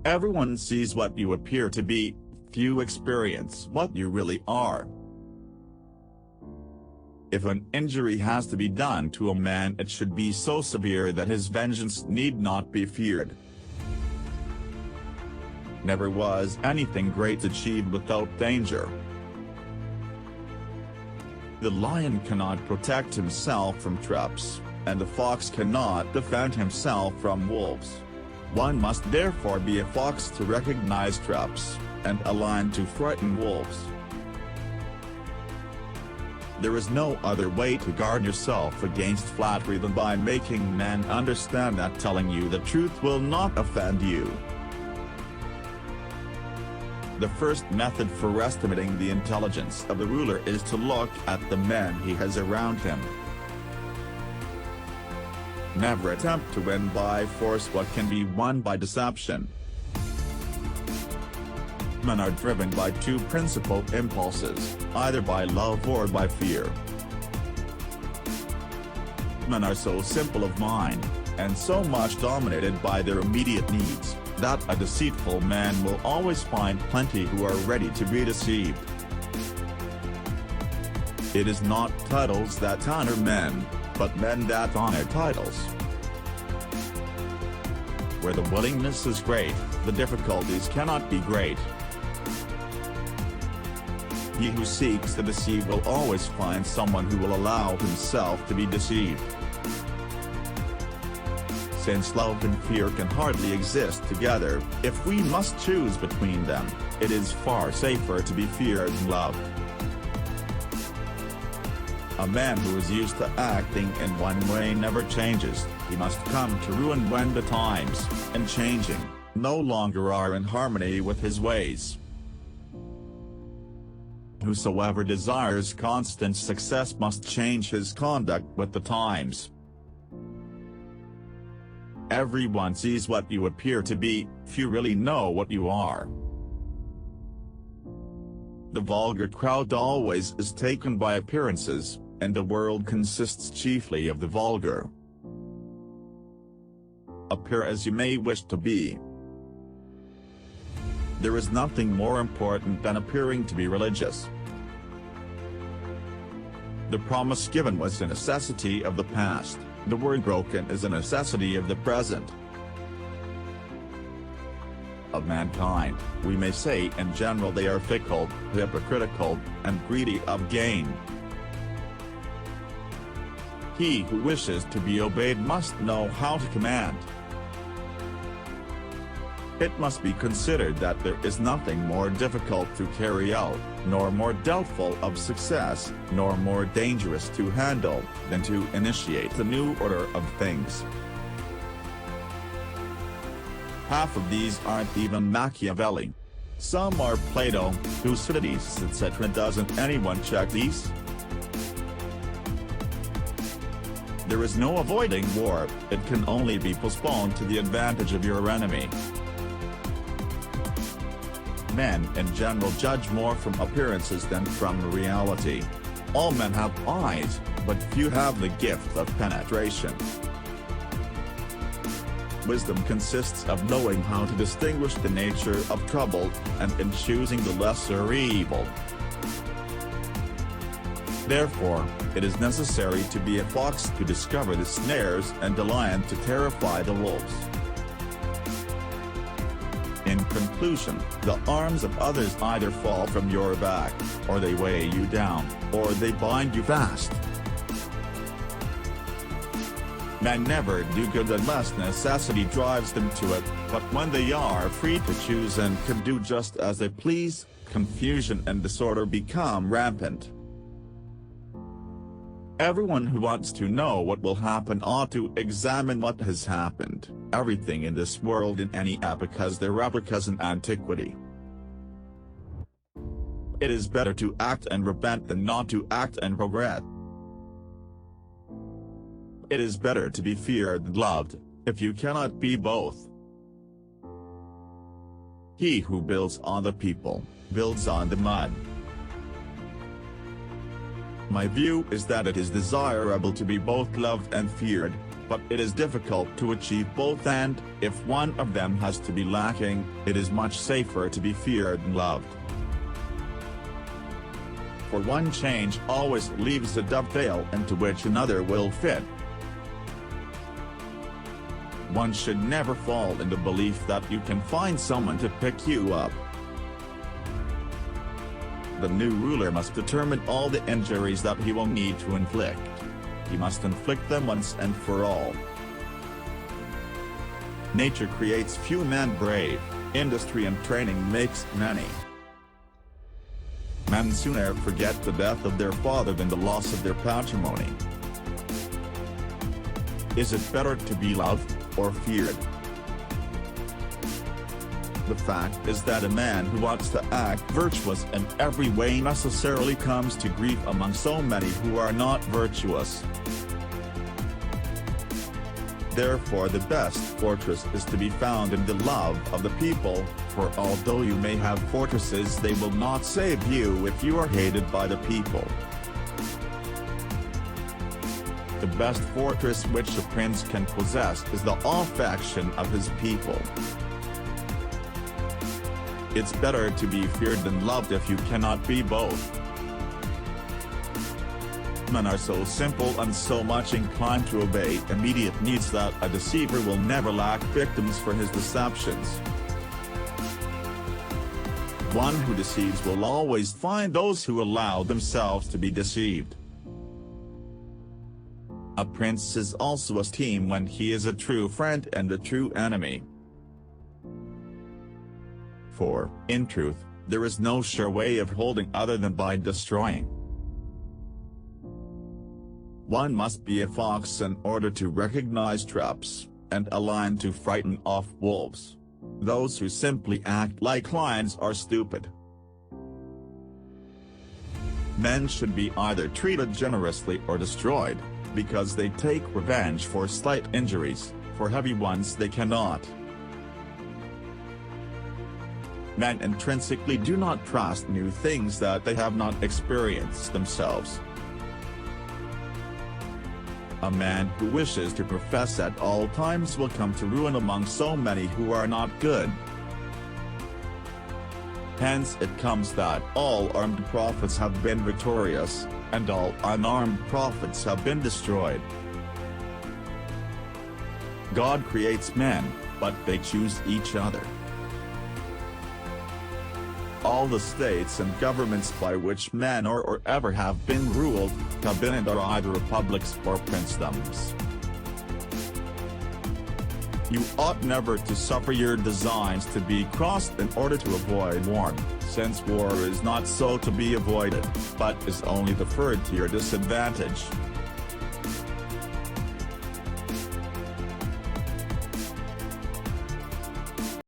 Everyone sees what you appear to be, few experience what you really are. If an injury has to be done to a man, it should be so severe that his vengeance need not be feared. Never was anything great achieved without danger. The lion cannot protect himself from traps, and the fox cannot defend himself from wolves. One must therefore be a fox to recognize traps, and a lion to frighten wolves. There is no other way to guard yourself against flattery than by making men understand that telling you the truth will not offend you. The first method for estimating the intelligence of the ruler is to look at the men he has around him. Never attempt to win by force what can be won by deception. Men are driven by two principal impulses, either by love or by fear. Men are so simple of mind, and so much dominated by their immediate needs, that a deceitful man will always find plenty who are ready to be deceived. It is not titles that honor men, but men that honor titles. Where the willingness is great, the difficulties cannot be great. He who seeks to deceive will always find someone who will allow himself to be deceived. Since love and fear can hardly exist together, if we must choose between them, it is far safer to be feared than loved. A man who is used to acting in one way never changes. He must come to ruin when the times, and changing, no longer are in harmony with his ways. Whosoever desires constant success must change his conduct with the times. Everyone sees what you appear to be, few really know what you are. The vulgar crowd always is taken by appearances, and the world consists chiefly of the vulgar. Appear as you may wish to be. There is nothing more important than appearing to be religious. The promise given was a necessity of the past, the word broken is a necessity of the present. Of mankind, we may say in general they are fickle, hypocritical, and greedy of gain. He who wishes to be obeyed must know how to command. It must be considered that there is nothing more difficult to carry out, nor more doubtful of success, nor more dangerous to handle, than to initiate the new order of things. Half of these aren't even Machiavelli. Some are Plato, Thucydides, etc. Doesn't anyone check these? There is no avoiding war, it can only be postponed to the advantage of your enemy. Men in general judge more from appearances than from reality. All men have eyes, but few have the gift of penetration. Wisdom consists of knowing how to distinguish the nature of trouble, and in choosing the lesser evil. Therefore, it is necessary to be a fox to discover the snares and a lion to terrify the wolves. In conclusion, the arms of others either fall from your back, or they weigh you down, or they bind you fast. Men never do good unless necessity drives them to it, but when they are free to choose and can do just as they please, confusion and disorder become rampant. Everyone who wants to know what will happen ought to examine what has happened, everything in this world in any epoch has their replicas in antiquity. It is better to act and repent than not to act and regret. It is better to be feared than loved, if you cannot be both. He who builds on the people, builds on the mud. My view is that it is desirable to be both loved and feared, but it is difficult to achieve both, and, if one of them has to be lacking, it is much safer to be feared and loved. For one change always leaves a dovetail into which another will fit. One should never fall in the belief that you can find someone to pick you up. The new ruler must determine all the injuries that he will need to inflict. He must inflict them once and for all. Nature creates few men brave, industry and training makes many. Men sooner forget the death of their father than the loss of their patrimony. Is it better to be loved, or feared? The fact is that a man who wants to act virtuous in every way necessarily comes to grief among so many who are not virtuous. Therefore the best fortress is to be found in the love of the people, for although you may have fortresses, they will not save you if you are hated by the people. The best fortress which a prince can possess is the affection of his people. It's better to be feared than loved if you cannot be both. Men are so simple and so much inclined to obey immediate needs that a deceiver will never lack victims for his deceptions. One who deceives will always find those who allow themselves to be deceived. A prince is also esteemed when he is a true friend and a true enemy. For, in truth, there is no sure way of holding other than by destroying. One must be a fox in order to recognize traps, and a lion to frighten off wolves. Those who simply act like lions are stupid. Men should be either treated generously or destroyed, because they take revenge for slight injuries, for heavy ones they cannot. Men intrinsically do not trust new things that they have not experienced themselves. A man who wishes to profess at all times will come to ruin among so many who are not good. Hence it comes that all armed prophets have been victorious, and all unarmed prophets have been destroyed. God creates men, but they choose each other. All the states and governments by which men or ever have been ruled, have been and are either republics or princedoms. You ought never to suffer your designs to be crossed in order to avoid war, since war is not so to be avoided, but is only deferred to your disadvantage.